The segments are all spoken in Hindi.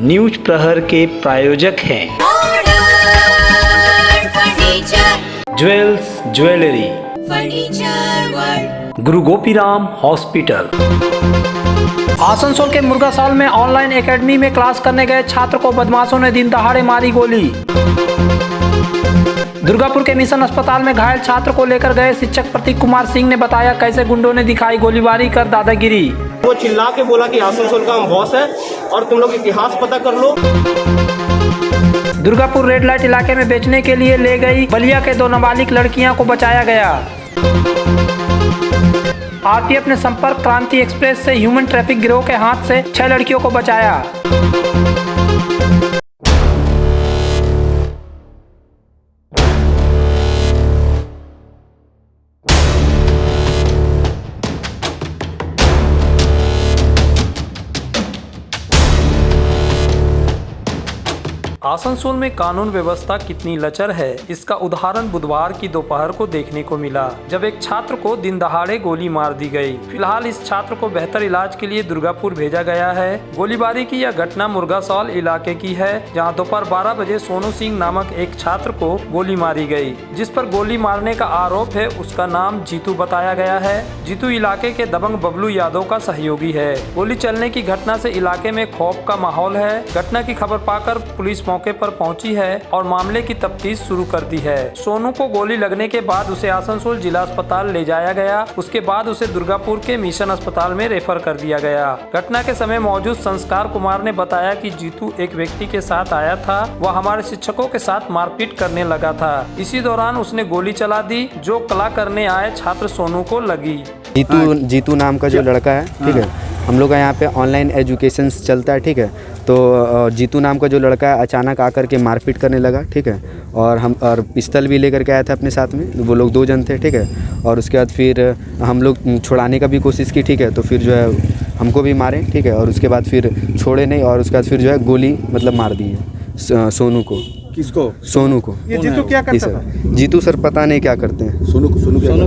न्यूज प्रहर के प्रायोजक हैं ज्वेल्स ज्वेलरी, गुरु गोपीराम हॉस्पिटल। आसनसोल के मुर्गासाल में ऑनलाइन एकेडमी में क्लास करने गए छात्र को बदमाशों ने दिन दहाड़े मारी गोली। दुर्गापुर के मिशन अस्पताल में घायल छात्र को लेकर गए शिक्षक प्रतीक कुमार सिंह ने बताया कैसे गुंडों ने दिखाई गोलीबारी कर दादागिरी। वो चिल्ला के बोला कि आसनसोल का हम बॉस है और तुम लोग इतिहास पता कर लो। दुर्गापुर रेड लाइट इलाके में बेचने के लिए ले गई बलिया के 2 नाबालिग लड़कियां को बचाया गया। आरपीएफ ने संपर्क क्रांति एक्सप्रेस से ह्यूमन ट्रैफिक गिरोह के हाथ से 6 लड़कियों को बचाया। आसनसोल में कानून व्यवस्था कितनी लचर है, इसका उदाहरण बुधवार की दोपहर को देखने को मिला, जब एक छात्र को दिन दहाड़े गोली मार दी गई। फिलहाल इस छात्र को बेहतर इलाज के लिए दुर्गापुर भेजा गया है। गोलीबारी की यह घटना मुर्गासाल इलाके की है, जहां दोपहर 12 बजे सोनू सिंह नामक एक छात्र को गोली मारी गई। जिस पर गोली मारने का आरोप है, उसका नाम जीतू बताया गया है। जीतू इलाके के दबंग बबलू यादव का सहयोगी है। गोली चलने की घटना से इलाके में खौफ का माहौल है। घटना की खबर पाकर पुलिस मौके पर पहुंची है और मामले की तफ्तीश शुरू कर दी है। सोनू को गोली लगने के बाद उसे आसनसोल जिला अस्पताल ले जाया गया। उसके बाद उसे दुर्गापुर के मिशन अस्पताल में रेफर कर दिया गया। घटना के समय मौजूद संस्कार कुमार ने बताया कि जीतू एक व्यक्ति के साथ आया था, वह हमारे शिक्षकों के साथ मारपीट करने लगा था। इसी दौरान उसने गोली चला दी, जो कला करने आए छात्र सोनू को लगी। जीतू नाम का जो लड़का है, ठीक है, हम लोग का यहाँ पे ऑनलाइन एजुकेशन चलता है, ठीक है। तो जीतू नाम का जो लड़का है अचानक आकर के मारपीट करने लगा, ठीक है, और पिस्तल भी लेकर के आया था अपने साथ में। वो लोग 2 जन थे, ठीक है। और उसके बाद फिर हम लोग छुड़ाने का भी कोशिश की, ठीक है। तो फिर जो है हमको भी मारे, ठीक है। और उसके बाद फिर छोड़े नहीं, और उसके बाद फिर जो है गोली मतलब मार दी है सोनू को। किसको? सोनू को। ये जीतू क्या करता था? जीतू सर पता नहीं क्या करते हैं। सोनू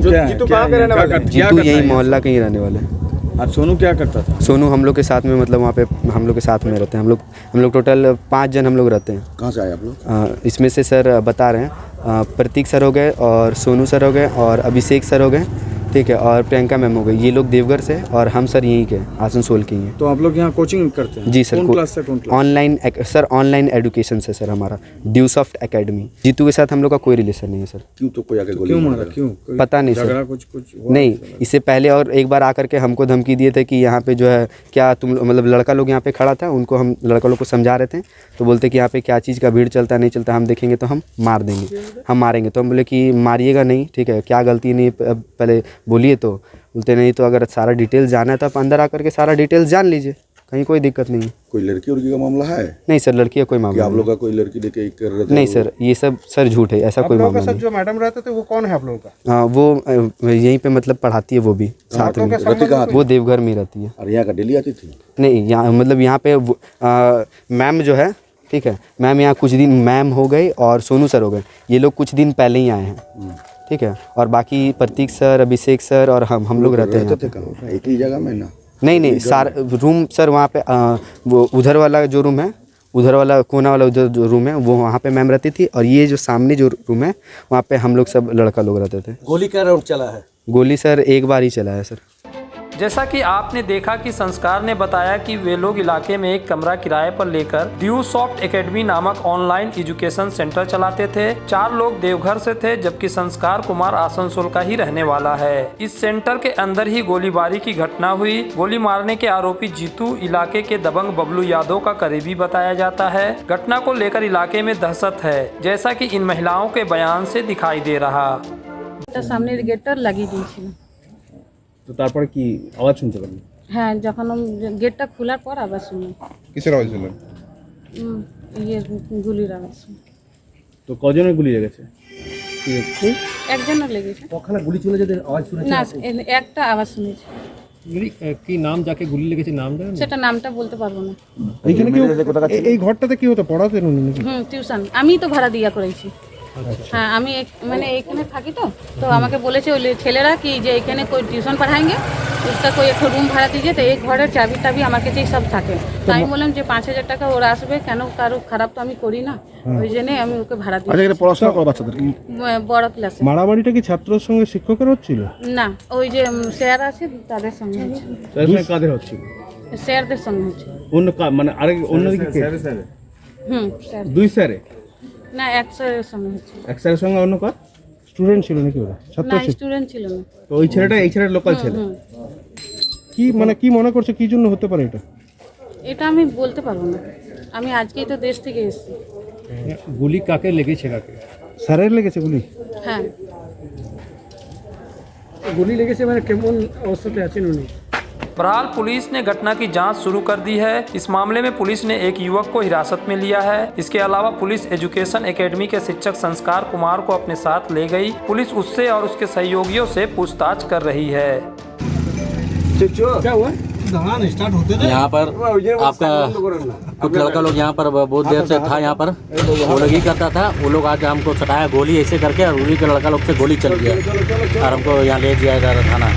क्या? जीतू कहाँ का रहने वाला है? जीतू यही मोहल्ला के ही रहने वाले हैं। और सोनू क्या करता था? सोनू हम लोग के साथ में, मतलब वहाँ पे हम लोग के साथ में रहते हैं। हम लोग टोटल 5 जन हम लोग रहते हैं। कहाँ से आए आप लोग? इसमें से सर बता रहे हैं, प्रतीक सर हो गए, और सोनू सर हो गए, और अभिषेक सर हो गए, ठीक है, और प्रियंका मैम हो गई। ये लोग देवघर से, और हम सर यहीं के आसनसोल के ही हैं। तो आप लोग यहाँ कोचिंग करते हैं? जी सर। कौन क्लास से कौन class? Online sir, online education से सर हमारा ड्यूसॉफ्ट एकेडमी। जीतू के साथ हम लोग का कोई रिलेशन नहीं है सर। क्यों? तो कोई आके गोली मारा? क्यों? पता नहीं सर, कुछ नहीं। इससे पहले और एक बार आकर के हमको धमकी दिए थे कि यहाँ पे जो है क्या तुम मतलब लड़का लोग यहाँ पे खड़ा था, उनको हम लड़का लोग को समझा रहे थे, तो बोलते कि यहाँ पे क्या चीज़ का भीड़ चलता नहीं चलता, हम देखेंगे तो हम मार देंगे, हम मारेंगे। तो हम बोले कि मारिएगा नहीं, ठीक है, क्या गलती नहीं पहले बोलिए। तो बोलते नहीं, तो अगर सारा डिटेल्स जाना है तो आप अंदर आकर के सारा डिटेल्स जान लीजिए, कहीं कोई दिक्कत नहीं है। कोई लड़की उड़की का मामला है? नहीं सर, लड़की का कोई मामला आप लोग का कोई लड़की लेके कर रहे थे? नहीं सर, ये सब सर झूठ है, ऐसा कोई मामला नहीं। जो मैडम रहते थे वो कौन है आप लोगों का? वो यहीं पे मतलब पढ़ाती है, वो भी साथ में। वो देवघर में रहती है। और यहाँ का डेली आती थी? नहीं, यहाँ मतलब यहाँ पे मैम जो है, ठीक है, मैम यहाँ कुछ दिन मैम हो गए और सोनू सर हो गए। ये लोग कुछ दिन पहले ही आए हैं, ठीक है। और बाकी प्रतीक सर, अभिषेक सर और हम लोग रहते हैं एक ही जगह में ना? नहीं, सारा रूम सर वहाँ पे वो उधर वाला जो रूम है, उधर वाला कोना वाला उधर जो रूम है, वो वहाँ पे मैम रहती थी। और ये जो सामने जो रूम है, वहाँ पे हम लोग सब लड़का लोग रहते थे। गोली का राउंड चला है? गोली सर एक बार ही चला है सर। जैसा कि आपने देखा कि संस्कार ने बताया कि वे लोग इलाके में एक कमरा किराए पर लेकर ड्यूसॉफ्ट एकेडमी नामक ऑनलाइन एजुकेशन सेंटर चलाते थे। 4 लोग देवघर से थे, जबकि संस्कार कुमार आसनसोल का ही रहने वाला है। इस सेंटर के अंदर ही गोलीबारी की घटना हुई। गोली मारने के आरोपी जीतू इलाके के दबंग बबलू यादव का करीबी बताया जाता है। घटना को लेकर इलाके में दहशत है, जैसा कि इन महिलाओं के बयान से दिखाई दे रहा। सामने गेटটা লাগিয়ে দিয়েছিল। তো তারপরে কি আওয়াজ শুনতে পেলেন? হ্যাঁ, যখন গেটটা খোলার পর আওয়াজ শুনি। কিসের আওয়াজ শুনলেন? গুলির আওয়াজ। তো কজনের গুলি লেগেছে? একজনের লেগেছে। ওখানে গুলি চলে যেতে আওয়াজ শুনেছেন? না, একটা আওয়াজ শুনেছি। কি নাম যাকে গুলি লেগেছে নাম জানেন? সেটা নামটা বলতে পারবো না। এইখানে কি এই ঘরটাতে কি হতো? পড়াতেন উনি নাকি? টিউশন। আমি তো ভাড়া দিয়া করেছি। হ্যাঁ আমি মানে এখানে থাকি তো তো আমাকে বলেছে ওই ছেলেরা কি যে এখানে कोई ट्यूशन पढ़ाएंगे उसका कोई एक रूम भाड़ा दीजिए तो एक ঘরের চাবি টাবি আমার কাছেই সব থাকে তো আমি বললাম যে 5000 টাকা ওরা আসবে কেন কারো খারাপ তো আমি করি না ওই জন্যই আমি ওকে ভাড়া দিই। আচ্ছা, এখানে পড়াশোনা করো বাচ্চাদের? বড় ক্লাসে। মারামারিটা কি ছাত্রের সঙ্গে শিক্ষকের হচ্ছিল? না ওই যে স্যার আছে তাদের সঙ্গে হচ্ছে, তাদের সঙ্গে কাদের হচ্ছিল? স্যারদের সঙ্গে হচ্ছে। অন্য মানে আরেক অন্যদিকে কে? স্যার দুই স্যারে? না এক স্যারের সঙ্গে হচ্ছে। এক স্যারের সঙ্গে অন্য কার? স্টুডেন্ট ছিল নাকি ওরা? ছাত্র না ছিল? স্টুডেন্ট ছিল না। তো ওই ছেলেটা এই ছেলের লোকাল ছেলে। কি মানে কি মনে করছে কি জন্য হতে পারে এটা? এটা আমি বলতে পারবো না, আমি আজকেই তো দেশ থেকে এসেছি। গুলি কাকে লেগেছে কাকে? স্যারের লেগেছে গুলি? হ্যাঁ গুলি লেগেছে মানে কেমন অবস্থাতে আছেন উনি? बहरहाल पुलिस ने घटना की जांच शुरू कर दी है। इस मामले में पुलिस ने एक युवक को हिरासत में लिया है। इसके अलावा पुलिस एजुकेशन एकेडमी के शिक्षक संस्कार कुमार को अपने साथ ले गई। पुलिस उससे और उसके सहयोगियों से पूछताछ कर रही है। क्या हुआ? यहाँ पर आपका कुछ लड़का लोग यहाँ पर बहुत देर से था यहाँ पर, वो लोग ही करता था। वो लोग आके हमको सटाया गोली ऐसे करके और उन्हीं के लड़का लोग से गोली चल गया और हमको यहाँ ले दिया जा रहा थाना।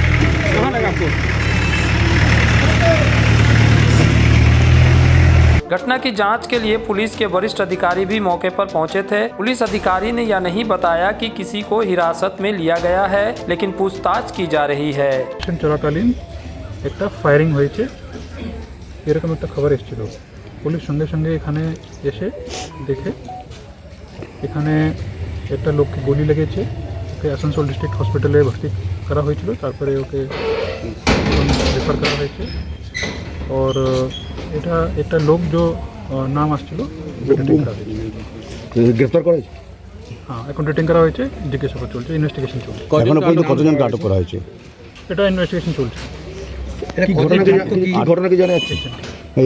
घटना की जांच के लिए पुलिस के वरिष्ठ अधिकारी भी मौके पर पहुंचे थे। पुलिस अधिकारी ने यह नहीं बताया कि किसी को हिरासत में लिया गया है, लेकिन पूछताछ की जा रही है। চলাকালীন একটা ফায়ারিং হয়েছে এরকম একটা খবর এসেছিল। পুলিশ সঙ্গে সঙ্গে এখানে এসে দেখে এখানে একটা লোককে গুলি লেগেছে, ওকে আসানসোল ডিস্ট্রিক্ট হসপিটালে ভর্তি করা হয়েছিল, তারপরে ওকে রেফার করা হয়েছে। और এটা একটা লোক যে নাম আসছিল ডিটেইন করা হয়েছে। গ্রেফতার করা হয়েছে? হ্যাঁ এখন ডিটেইন করা হয়েছে, জিজ্ঞাসাবাদ চলছে, ইনভেস্টিগেশন চলছে। এখনো পর্যন্ত কতজনকে আটক করা হয়েছে? এটা ইনভেস্টিগেশন চলছে। ঘটনা কি জানা যাচ্ছে?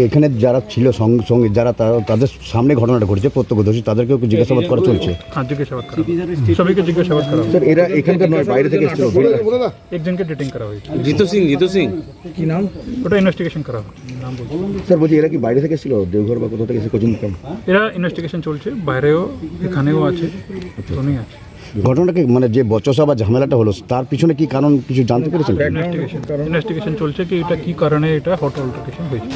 এখানে যারা ছিল সঙ্গে যারা তাদের সামনে ঘটনাটা ঘটেছে প্রত্যক্ষদর্শী তাদেরকেও জিজ্ঞাসাবাদ করা চলছে? হ্যাঁ জিজ্ঞাসাবাদ করা হবে। সবাইকে জিজ্ঞাসাবাদ করা হবে। স্যার এরা এখানকার নয়, বাইরে থেকে এসেছিল? একজনকে ডিটেইন করা হয়েছে। जीतू सिंह কি নাম? ওটা ইনভেস্টিগেশন করা হবে, নাম বলবো। স্যার বলছি এরা কি বাইরে থেকে এসেছিল, দেওঘর বা কোথাও থেকে এসে কোচিং ক্যাম্প? এরা ইনভেস্টিগেশন চলছে, বাইরেও এখানেও আছে, দুটোই আছে। ঘটনাটাকে মানে যে বচসা বা ঝামেলাটা হলো তার পিছনে কি কারণ কিছু জানতে পেরেছেন? ইনভেস্টিগেশন চলছে কি এটা কি কারণে এটা হট অল্টারকেশন হয়েছে।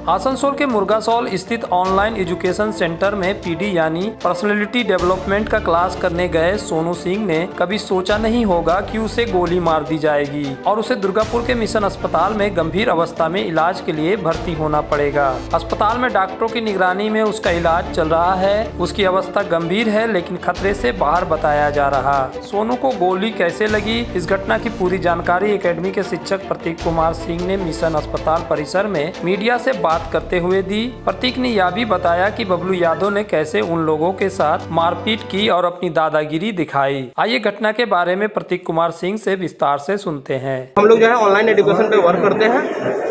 आसनसोल के मुर्गासोल स्थित ऑनलाइन एजुकेशन सेंटर में पीडी यानी पर्सनालिटी डेवलपमेंट का क्लास करने गए सोनू सिंह ने कभी सोचा नहीं होगा कि उसे गोली मार दी जाएगी और उसे दुर्गापुर के मिशन अस्पताल में गंभीर अवस्था में इलाज के लिए भर्ती होना पड़ेगा। अस्पताल में डॉक्टरों की निगरानी में उसका इलाज चल रहा है। उसकी अवस्था गंभीर है लेकिन खतरे से बाहर बताया जा रहा। सोनू को गोली कैसे लगी, इस घटना की पूरी जानकारी एकेडमी के शिक्षक प्रतीक कुमार सिंह ने मिशन अस्पताल परिसर में मीडिया से बात करते हुए दी। प्रतीक ने यह भी बताया कि बबलू यादव ने कैसे उन लोगों के साथ मारपीट की और अपनी दादागिरी दिखाई। आइए घटना के बारे में प्रतीक कुमार सिंह से विस्तार से सुनते हैं। हम लोग जो है ऑनलाइन एजुकेशन पे वर्क करते हैं।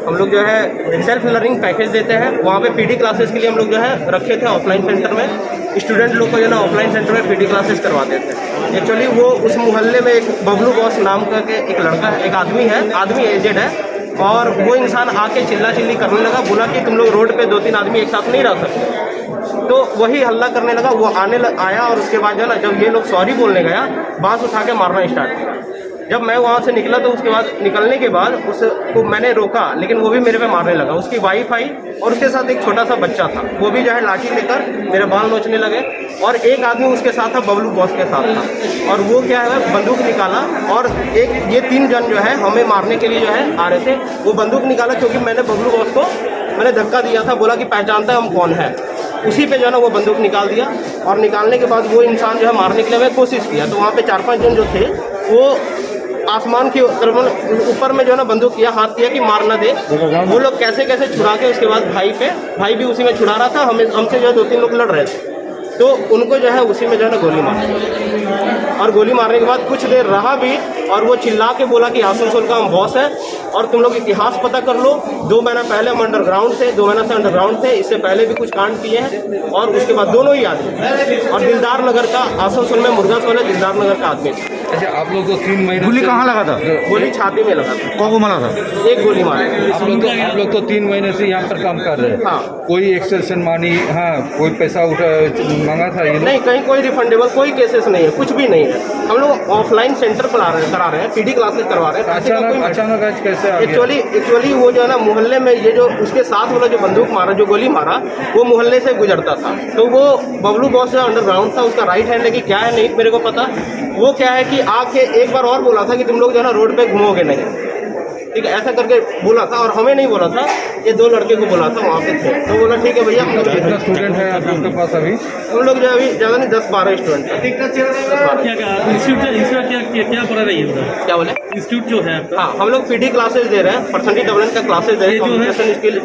हम लोग जो है सेल्फ लर्निंग पैकेज देते हैं। वहाँ पे पीडी क्लासेस के लिए हम लोग जो है रखे थे ऑफलाइन सेंटर में। स्टूडेंट लोग को जो है ना ऑफलाइन सेंटर में पीडी क्लासेस करवाते थे। एक्चुअली वो उस मोहल्ले में एक बबलू बॉस नाम का के एक लड़का है, एक आदमी एजेड है, और वो इंसान आके चिल्ला चिल्ली करने लगा। बोला कि तुम लोग रोड पे 2-3 आदमी एक साथ नहीं रह सकते। तो वही हल्ला करने लगा। वो आया और उसके बाद जो है ना जब ये लोग सॉरी बोलने गया, बांस उठा के मारना स्टार्ट किया। जब मैं वहाँ से निकला तो उसके बाद निकलने के बाद उसको मैंने रोका, लेकिन वो भी मेरे पे मारने लगा। उसकी वाइफ आई और उसके साथ एक छोटा सा बच्चा था, वो भी जो है लाठी लेकर मेरे बाल नोचने लगे। और एक आदमी उसके साथ था, बबलू बॉस के साथ था, और वो क्या है बंदूक निकाला और ये 3 जन जो है हमें मारने के लिए जो है आ रहे थे। वो बंदूक निकाला क्योंकि मैंने बबलू बॉस को मैंने धक्का दिया था, बोला कि पहचानता है हम कौन है। उसी पे जो है ना वो बंदूक निकाल दिया और निकालने के बाद वो इंसान जो है मारने के लिए हमें कोशिश किया। तो वहाँ पे 4-5 जन जो थे वो आसमान की तरफ ऊपर में जो है ना बंदूक किया, हाथ किया कि मार ना दे। वो लोग कैसे कैसे छुड़ा के उसके बाद भाई भी उसी में छुड़ा रहा था। हमसे जो है 2-3 लोग लड़ रहे थे, तो उनको जो है उसी में जो है ना गोली मारी। और गोली मारने के बाद कुछ देर रहा भी और वो चिल्ला के बोला कि आसनसोल का हम बॉस है और तुम लोग इतिहास पता कर लो। 2 महीना पहले हम अंडरग्राउंड थे, 2 महीना से अंडरग्राउंड थे, इससे पहले भी कुछ कांड किए हैं। और उसके बाद दोनों ही आदमी और दिलदार नगर का, आसनसोल में मुर्गासोल है, दिलदार नगर का आदमी। अच्छा, आप लोग तो 3 महीने गोली कहाँ लगा था? गोली छाती में लगा था, कौन को मारा था? एक गोली मारी। आप लोग तो 3 महीने से यहाँ पर काम कर रहे हैं। हाँ। कोई एक्सटेंशन मानी, हाँ, कोई पैसा मांगा था ये लोग? नहीं, कहीं कोई रिफंडेबल कोई केसेस नहीं है, कुछ भी नहीं है। हम लोग ऑफलाइन सेंटर करा रहे हैं, पीडी क्लासेस करवा रहे हैं। अचानक आज कैसे आ गया? एक्चुअली वो जो है ना, मोहल्ले में ये जो उसके साथ वाला जो बंदूक मारा, जो गोली मारा, वो मोहल्ले से गुजरता था। तो वो बबलू बॉस जो अंडरग्राउंड था, उसका राइट हैंड है कि क्या है नहीं मेरे को पता। वो क्या है कि आके एक बार और बोला था कि तुम लोग जो है ना रोड पे घूमोगे नहीं, ठीक है, ऐसा करके बोला था। और हमें नहीं बोला था, ये 2 लड़के को बोला था, वहाँ पे थे। तो बोला ठीक है भैया। कितना स्टूडेंट है आपके पास अभी? हम लोग जो अभी ज़्यादा नहीं 10-12 स्टूडेंट हैं। क्या पढ़ा रही है? क्या बोले? इंस्टीट्यूट जो है आपका? हाँ, हम लोग पीडी क्लासेस दे रहे हैं, परसेंटेज डेवलपमेंट का क्लासेस दे रहे हैं, कम्युनिकेशन स्किल।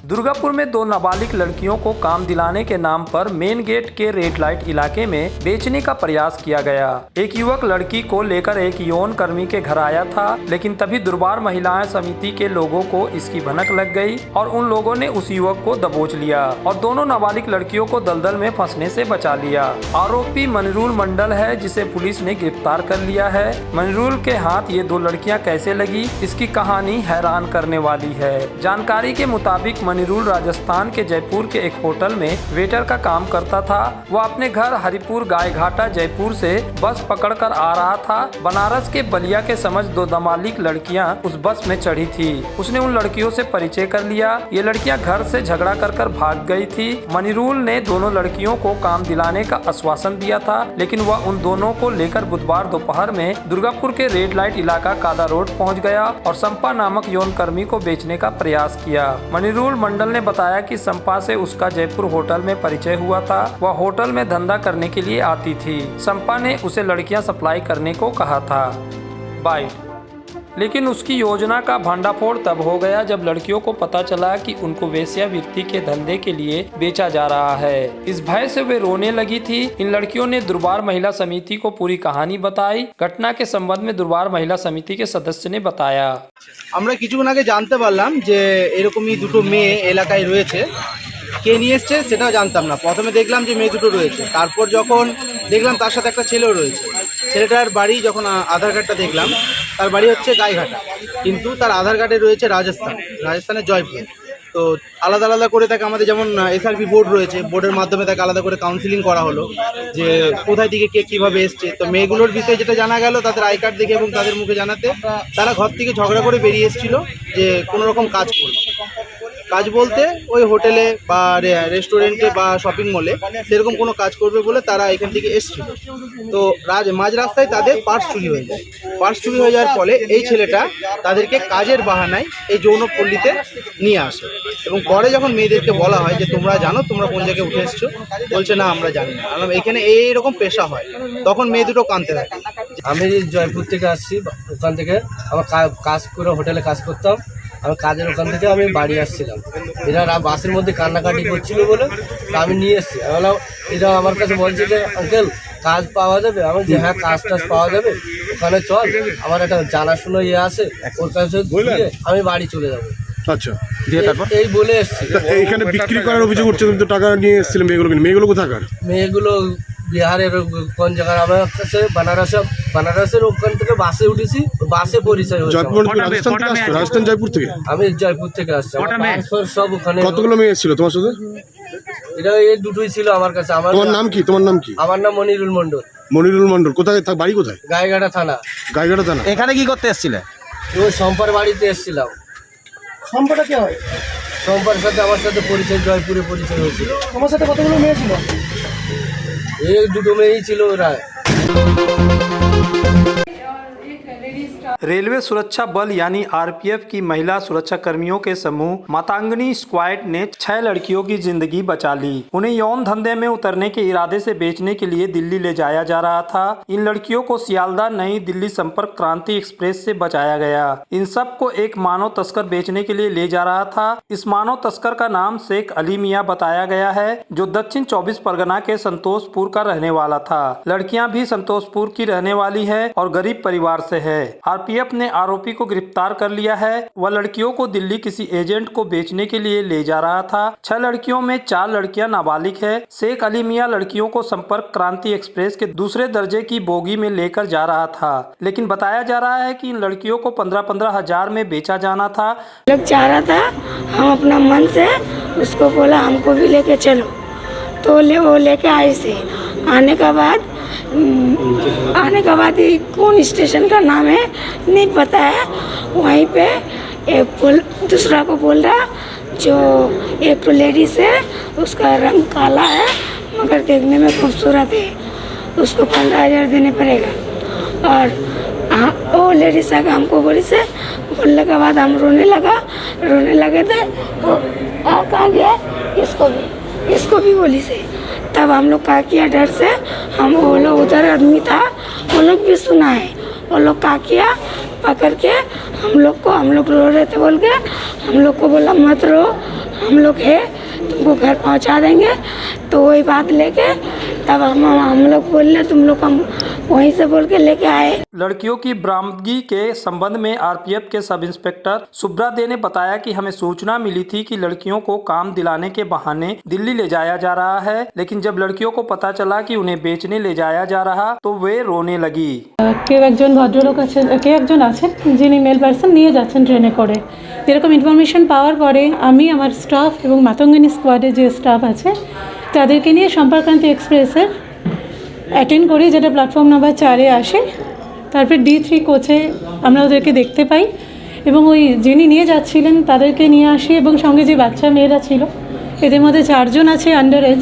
दुर्गापुर में 2 नाबालिग लड़कियों को काम दिलाने के नाम पर मेन गेट के रेड लाइट इलाके में बेचने का प्रयास किया गया। एक युवक लड़की को लेकर एक यौन कर्मी के घर आया था, लेकिन तभी दुर्बार महिलाएं समिति के लोगों को इसकी भनक लग गई और उन लोगों ने उस युवक को दबोच लिया और दोनों नाबालिग लड़कियों को दलदल में फंसने से बचा लिया। आरोपी मनिरुल मंडल है, जिसे पुलिस ने गिरफ्तार कर लिया है। मनिरुल के हाथ ये 2 लड़कियां कैसे लगी, इसकी कहानी हैरान करने वाली है। जानकारी के मुताबिक मनिरुल राजस्थान के जयपुर के एक होटल में वेटर का काम करता था। वह अपने घर हरिपुर गायघाटा जयपुर से बस पकड़कर आ रहा था। बनारस के बलिया के समझ 2 नाबालिग लड़कियां उस बस में चढ़ी थी। उसने उन लड़कियों से परिचय कर लिया। ये लड़कियां घर से झगड़ा कर भाग गई थी। मनिरुल ने दोनों लड़कियों को काम दिलाने का आश्वासन दिया था, लेकिन वह उन दोनों को लेकर बुधवार दोपहर में दुर्गापुर के रेड लाइट इलाका कादा रोड पहुंच गया और संपा नामक यौन कर्मी को बेचने का प्रयास किया। मनिरुल मंडल ने बताया कि संपा से उसका जयपुर होटल में परिचय हुआ था। वह होटल में धंधा करने के लिए आती थी। संपा ने उसे लड़कियां सप्लाई करने को कहा था। बाइट। लेकिन उसकी योजना का भंडाफोड़ तब हो गया जब लड़कियों को पता चला कि उनको वेश्यावृत्ति के धंधे के लिए बेचा जा रहा है। इस भय से वे रोने लगी थी। इन लड़कियों ने दुर्बार महिला समिति को पूरी कहानी बताई। घटना के संबंध में दुर्बार महिला समिति के सदस्य ने बताया, আমরা কিছুক্ষণ আগে জানতে পারলাম যে এরকমই 2টো মেয়ে এলাকায় রয়েছে। কে নিয়ে এসছে সেটাও জানতাম না। প্রথমে দেখলাম যে মেয়ে 2টো রয়েছে, তারপর যখন দেখলাম তার সাথে একটা ছেলেও রয়েছে। ছেলেটার বাড়ি যখন আধার কার্ডটা দেখলাম, তার বাড়ি হচ্ছে গাইঘাটা, কিন্তু তার আধার কার্ডে রয়েছে রাজস্থানের জয়পুর। তো আলাদা আলাদা করে তাকে আমাদের যেমন এসআরপি বোর্ড রয়েছে, বোর্ডের মাধ্যমে তাকে আলাদা করে কাউন্সিলিং করা হলো যে কোথায় থেকে কে কীভাবে এসছে। তো মেয়েগুলোর বিষয়ে যেটা জানা গেল, তাদের আই কার্ড দেখে এবং তাদের মুখে জানাতে তারা ঘর থেকে ঝগড়া করে বেরিয়ে এসেছিল যে কোনো রকম কাজ করবে। কাজ বলতে ওই হোটেলে বা রেস্টুরেন্টে বা শপিং মলে সেরকম কোনো কাজ করবে বলে তারা এখান থেকে এসেছিল। তো মাঝ রাস্তায় তাদের পার্স চুরি হয়ে যায়। পার্স চুরি হয়ে যাওয়ার ফলে এই ছেলেটা তাদেরকে কাজের বাহানায় এই যৌনপল্লীতে নিয়ে আসে এবং পরে যখন মেয়েদেরকে বলা হয় যে তোমরা জানো তোমরা কোন জায়গায় উঠে এসছো, বলছে না আমরা জানি না, আমরা এখানে এইরকম পেশা হয়। তখন মেয়ে দুটো কাঁদতে থাকে। আমি জয়পুর থেকে আসছি, ওখান থেকে আমার কাজ করে হোটেলে কাজ করতাম। আমি কাজের ওখান থেকে আমি বাড়ি আসছিলাম। এরা বাসের মধ্যে কান্নাকাটি করছিল বলে আমি নিয়ে এসেছি। আমি বললাম, এরা আমার কাছে বলছে যে আঙ্কেল কাজ পাওয়া যাবে। আমি যে হ্যাঁ কাজ টাজ পাওয়া যাবে, ওখানে চল, আমার একটা জানাশুনো ইয়ে আছে, ওর কাছে আমি বাড়ি চলে যাবো। আচ্ছা, দিয়ে তারপর এই বলে এসছি। এইখানে বিক্রি করার অভিযোগ উঠছে, তুমি তো টাকা নিয়ে এসেছিলে মেয়েগুলো কোথাকার? মেয়েগুলো বিহারের কোন জায়গায়, আমার কাছে বানারসের ওখান থেকে বাসে উঠেছি, বাসে পরিচয় হয়েছে। রাজস্থান জয়পুর থেকে? আমি জয়পুর থেকে আসছি। সব ওখানে। কতগুলো মেয়ে এসেছিল তোমার সাথে? এটা এই 2টোই ছিল আমার কাছে। তোমার নাম কি? আমার নাম মনিরুল মন্ডল। মনিরুল মন্ডল কোথায়, বাড়ি কোথায়? গাইঘাটা থানা। গাইঘাটা থানা। এখানে কি করতে এসেছিলে? ওই সম্পার বাড়িতে এসেছিলাম। সম্পাটা কে হয়? সম্পার সাথে আমার সাথে পরিচয়, জয়পুরে পরিচয় হয়েছিল। তোমার সাথে কতগুলো মেয়ে ছিল? এই 2টো মেয়েই ছিল ওরা। रेलवे सुरक्षा बल यानी आरपीएफ की महिला सुरक्षा कर्मियों के समूह मातंगनी स्क्वाड ने 6 लड़कियों की जिंदगी बचा ली। उन्हें यौन धंधे में उतरने के इरादे से बेचने के लिए दिल्ली ले जाया जा रहा था। इन लड़कियों को सियालदा नई दिल्ली संपर्क क्रांति एक्सप्रेस से बचाया गया। इन सब को एक मानव तस्कर बेचने के लिए ले जा रहा था। इस मानव तस्कर का नाम शेख अली मियां बताया गया है, जो दक्षिण 24 परगना के संतोषपुर का रहने वाला था। लड़कियां भी संतोषपुर की रहने वाली है और गरीब परिवार से है। आरपीएफ ने आरोपी को गिरफ्तार कर लिया है। वह लड़कियों को दिल्ली किसी एजेंट को बेचने के लिए ले जा रहा था। 6 लड़कियों में 4 लड़कियां नाबालिग है। शेख अली मियां लड़कियों को संपर्क क्रांति एक्सप्रेस के दूसरे दर्जे की बोगी में लेकर जा रहा था, लेकिन बताया जा रहा है कि इन लड़कियों को 15-15 हजार में बेचा जाना था। लोग चाह रहा था, हम अपना मन से उसको बोला हमको भी लेके चलो, तो वो लेके आए से। आने के बाद ये कौन स्टेशन का नाम है नहीं पता है। वहीं पे एक दूसरा को बोल रहा, जो एक तो लेडीज है, उसका रंग काला है मगर देखने में खूबसूरत है, उसको 15,000 देने पड़ेगा। और वो लेडीज आके हमको बोली से, बोलने के बाद हम रोने लगे थे। वो कहाँ गया, इसको भी बोली से। तब हम लोग क्या किया, डर से हम, वो लोग उधर आदमी था, वो लोग भी सुना है। वो लोग क्या किया, पकड़ के हम लोग रो रहे थे बोल के, हम लोग को बोला मत रो, हम लोग है तुमको घर पहुंचा देंगे। तो वही बात लेके तब हम लोग बोले तुम लोग, हम वहीं से बोल के लेके आए। लड़कियों की बरामदगी के संबंध में आरपीएफ के सब इंस्पेक्टर सुब्रा दे ने बताया कि हमें सूचना मिली थी कि लड़कियों को काम दिलाने के बहाने दिल्ली ले जाया जा रहा है, लेकिन जब लड़कियों को पता चला कि उन्हें बेचने ले जाया जा रहा तो वे रोने लगी। কেউ একজন ভদ্রলোক আছেন, কে একজন আছেন যিনি মেল পারসন নিয়ে যাচ্ছেন ট্রেনে করে। এরকম ইনফরমেশন পাওয়ার পরে আমি আমার স্টাফ এবং মাতঙ্গিনী স্কোয়াডে যে স্টাফ আছে তাদেরকে নিয়ে সম্পর্কক্রান্তি এক্সপ্রেসের অ্যাটেন্ড করি, যেটা প্ল্যাটফর্ম নাম্বার 4-এ আসে। তারপর D3 কোচে আমরা ওদেরকে দেখতে পাই এবং ওই যিনি নিয়ে যাচ্ছিলেন তাদেরকে নিয়ে আসি এবং সঙ্গে যে বাচ্চা মেয়েরা ছিল, এদের মধ্যে 4 জন আছে আন্ডার এজ।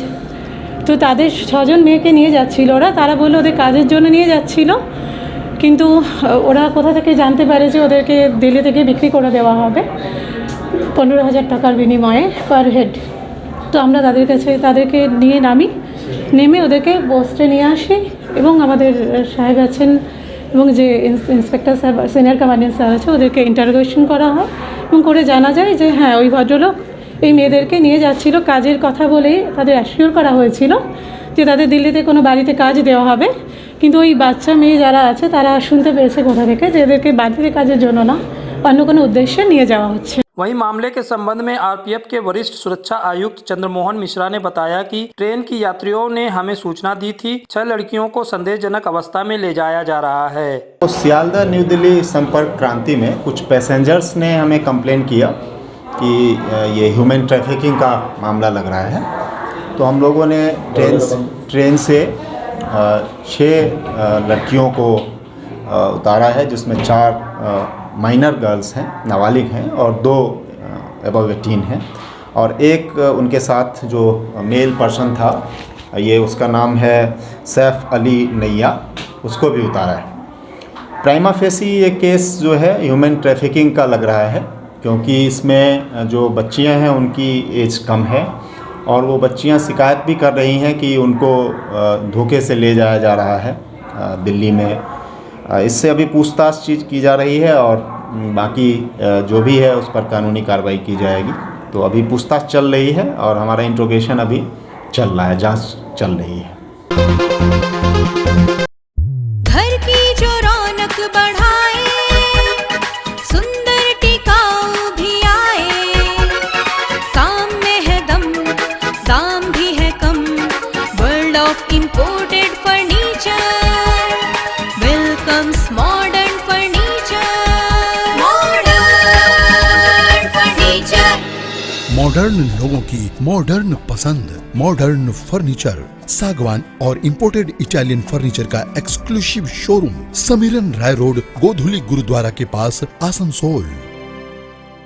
তো তাদের 6 জন মেয়েকে নিয়ে যাচ্ছিল ওরা। তারা বললো ওদের কাজের জন্য নিয়ে যাচ্ছিল, কিন্তু ওরা কোথা থেকে জানতে পারে যে ওদেরকে দিল্লি থেকে বিক্রি করে দেওয়া হবে 15,000 টাকার বিনিময়ে পার হেড। তো আমরা তাদেরকে নিয়ে নেমে ওদেরকে পোস্টে নিয়ে আসি এবং আমাদের সাহেব আছেন এবং যে inspector sir, senior commandant sir আছে, ওদেরকে ইন্টারোগেশন করা হয় এবং করে জানা যায় যে হ্যাঁ ওই ভদ্রলোক এই মেয়েদেরকে নিয়ে যাচ্ছিল কাজের কথা বলেই তাদের অ্যাসিওর করা হয়েছিল যে তাদের দিল্লিতে কোনো বাড়িতে কাজ দেওয়া হবে। কিন্তু ওই বাচ্চা মেয়ে যারা আছে তারা শুনতে পেয়েছে কোথা থেকে যে এদেরকে বাড়িতে কাজের জন্য না, অন্য কোনো उद्देश्य নিয়ে যাওয়া হচ্ছে। वहीं मामले के संबंध में आरपीएफ के वरिष्ठ सुरक्षा आयुक्त चंद्रमोहन मिश्रा ने बताया कि ट्रेन की यात्रियों ने हमें सूचना दी थी 6 लड़कियों को संदेहजनक अवस्था में ले जाया जा रहा है। तो सियालदह न्यू दिल्ली संपर्क क्रांति में कुछ पैसेंजर्स ने हमें कंप्लेन किया कि ये ह्यूमन ट्रैफिकिंग का मामला लग रहा है। तो हम लोगों ने ट्रेन से 6 लड़कियों को उतारा है, जिसमें 4 माइनर गर्ल्स हैं, नाबालिग हैं, और 2 अबव 18 हैं, और एक उनके साथ जो मेल पर्सन था, ये उसका नाम है सैफ अली नैया, उसको भी उतारा है। प्राइमा फेसी ये केस जो है ह्यूमन ट्रैफिकिंग का लग रहा है, क्योंकि इसमें जो बच्चियां हैं उनकी एज कम है और वो बच्चियां शिकायत भी कर रही हैं कि उनको धोखे से ले जाया जा रहा है दिल्ली में। इससे अभी पूछताछ की जा रही है और बाकी जो भी है उस पर कानूनी कार्रवाई की जाएगी। तो अभी पूछताछ चल रही है और हमारा इंट्रोगेशन अभी चल रहा है, जांच चल रही है। घर की जो रौनक बढ़ाए, सुंदर टिकाऊ भी आए, काम में है दम, दाम भी है कम, world of imported furniture welcomes modern furniture. Modern लोगों की मॉडर्न पसंद, मॉडर्न फर्नीचर, सागवान और इंपोर्टेड इटालियन फर्नीचर का exclusive showroom, Samiran Rai road, Godhuli Gurdwara के पास, आसनसोल।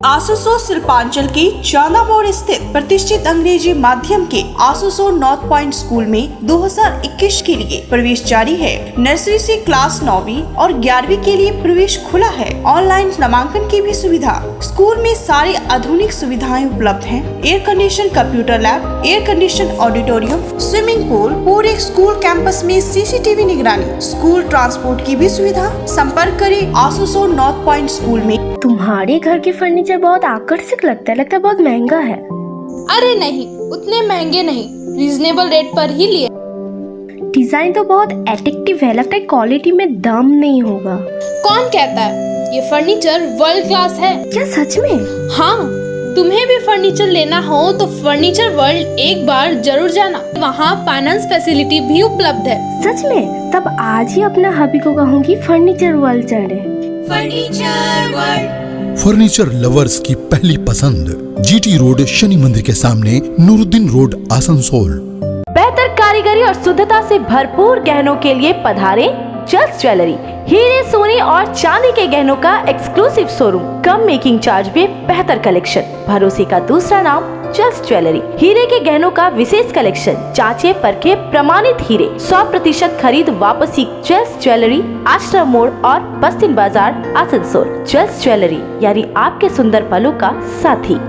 आसुसो शिल्पांचल के चांदा मोड़ स्थित प्रतिष्ठित अंग्रेजी माध्यम के आसुसो नॉर्थ पॉइंट स्कूल में 2021 के लिए प्रवेश जारी है। नर्सरी से क्लास 9वीं और 11वीं के लिए प्रवेश खुला है। ऑनलाइन नामांकन की भी सुविधा। स्कूल में सारी आधुनिक सुविधाएं उपलब्ध हैं। Air condition computer lab, air condition auditorium, swimming pool, पूरे स्कूल कैंपस में CCTV निगरानी, स्कूल ट्रांसपोर्ट की भी सुविधा। संपर्क करें आसुसो नॉर्थ पॉइंट स्कूल में। तुम्हारे घर के फर्नीचर बहुत आकर्षक लगता है बहुत महंगा है। अरे नहीं, उतने महंगे नहीं, रीजनेबल रेट पर ही लिए। डिजाइन तो बहुत एट्रैक्टिव है, लगता है क्वालिटी में दम नहीं होगा। कौन कहता है? ये फर्नीचर वर्ल्ड क्लास है। क्या सच में? हाँ, तुम्हें भी फर्नीचर लेना हो तो फर्नीचर वर्ल्ड एक बार जरूर जाना, वहाँ फाइनेंस फैसिलिटी भी उपलब्ध है। सच में? तब आज ही अपना हबी को कहूँगी फर्नीचर वर्ल्ड चढ़े। फर्नीचर वर्ल्ड, फर्नीचर लवर्स की पहली पसंद, जीटी रोड, शनि मंदिर के सामने, नूरुद्दीन रोड, आसनसोल। बेहतर कारीगरी और शुद्धता से भरपूर गहनों के लिए पधारे जल्स ज्वेलरी। हीरे, सोने और चांदी के गहनों का एक्सक्लूसिव शोरूम, कम मेकिंग चार्ज में बेहतर कलेक्शन, भरोसे का दूसरा नाम जल्स ज्वेलरी। हीरे के गहनों का विशेष कलेक्शन, जांचे परखे प्रमाणित हीरे, 100% खरीद वापसी। जल्स ज्वेलरी, आश्रम मोड़ और बस्तिन बाजार, आसनसोल। जल्स ज्वेलरी यानी आपके सुंदर पलों का साथी।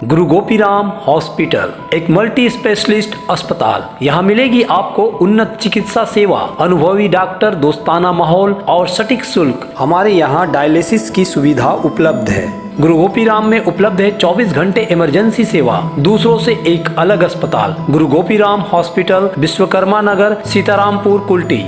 गुरु गोपीराम हॉस्पिटल एक मल्टी स्पेशलिस्ट अस्पताल। यहाँ मिलेगी आपको उन्नत चिकित्सा सेवा, अनुभवी डॉक्टर, दोस्ताना माहौल और सटीक शुल्क। हमारे यहाँ डायलिसिस की सुविधा उपलब्ध है। गुरु गोपीराम में उपलब्ध है 24 घंटे इमरजेंसी सेवा, दूसरों से एक अलग अस्पताल। गुरु गोपीराम हॉस्पिटल, विश्वकर्मा नगर, सीतारामपुर, कुल्टी।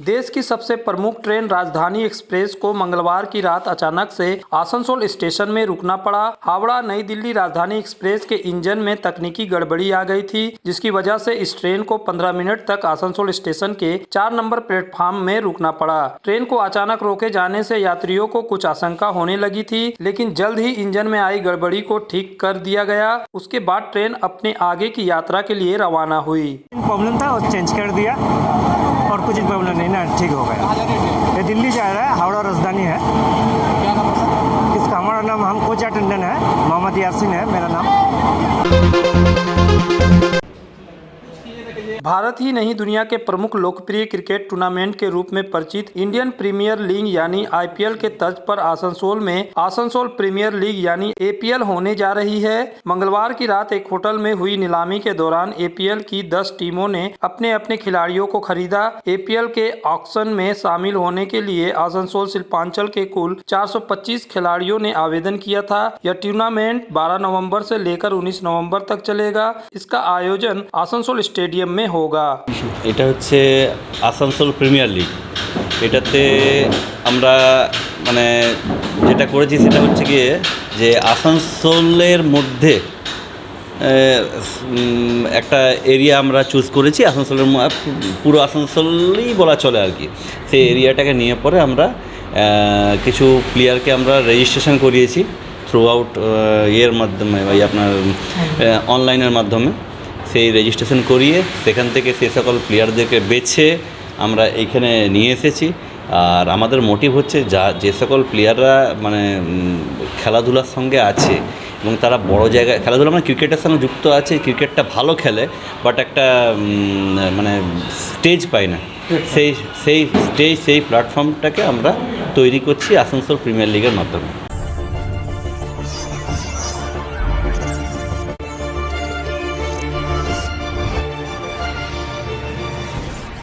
देश की सबसे प्रमुख ट्रेन राजधानी एक्सप्रेस को मंगलवार की रात अचानक से आसनसोल स्टेशन में रुकना पड़ा। हावड़ा नई दिल्ली राजधानी एक्सप्रेस के इंजन में तकनीकी गड़बड़ी आ गई थी, जिसकी वजह से इस ट्रेन को 15 मिनट तक आसनसोल स्टेशन के 4 नंबर प्लेटफॉर्म में रुकना पड़ा। ट्रेन को अचानक रोके जाने से यात्रियों को कुछ आशंका होने लगी थी, लेकिन जल्द ही इंजन में आई गड़बड़ी को ठीक कर दिया गया। उसके बाद ट्रेन अपने आगे की यात्रा के लिए रवाना हुई। प्रॉब्लम था और चेंज कर दिया और कुछ प्रॉब्लम नहीं ना, ठीक हो गया। ये दिल्ली जा रहा है, हावड़ा राजधानी है। इसका हमारा नाम, हम कोच अटेंडेंट है, मोहम्मद यासीन है मेरा नाम। भारत ही नहीं, दुनिया के प्रमुख लोकप्रिय क्रिकेट टूर्नामेंट के रूप में परिचित इंडियन प्रीमियर लीग यानी आईपीएल के तर्ज पर आसनसोल में आसनसोल प्रीमियर लीग यानी एपीएल होने जा रही है। मंगलवार की रात एक होटल में हुई नीलामी के दौरान एपीएल की 10 टीमों ने अपने अपने खिलाड़ियों को खरीदा। एपीएल के ऑक्शन में शामिल होने के लिए आसनसोल शिल्पांचल के कुल 425 खिलाड़ियों ने आवेदन किया था। यह टूर्नामेंट 12 नवंबर से लेकर 19 नवंबर तक चलेगा। इसका आयोजन आसनसोल स्टेडियम में होगा। এটা হচ্ছে আসানসোল প্রিমিয়ার লিগ। এটাতে আমরা মানে যেটা করেছি সেটা হচ্ছে গিয়ে যে আসানসোলের মধ্যে একটা এরিয়া আমরা চুজ করেছি। আসানসোলের পুরো আসানসোলই বলা চলে আর কি। সেই এরিয়াটাকে নিয়ে পরে আমরা কিছু প্লেয়ারকে আমরা রেজিস্ট্রেশন করিয়েছি থ্রু আউট এর মাধ্যমে, ওই আপনার অনলাইনের মাধ্যমে। সেই রেজিস্ট্রেশন করিয়ে সেখান থেকে সেই সকল প্লেয়ারদেরকে বেছে আমরা এইখানে নিয়ে এসেছি। আর আমাদের মোটিভ হচ্ছে যে সকল প্লেয়াররা মানে খেলাধুলার সঙ্গে আছে এবং তারা বড় জায়গায় খেলাধুলা মানে ক্রিকেটের সঙ্গে যুক্ত আছে, ক্রিকেটটা ভালো খেলে বাট একটা মানে স্টেজ পায় না, সেই স্টেজ, সেই প্ল্যাটফর্মটাকে আমরা তৈরি করছি আসানসোল প্রিমিয়ার লিগের মাধ্যমে।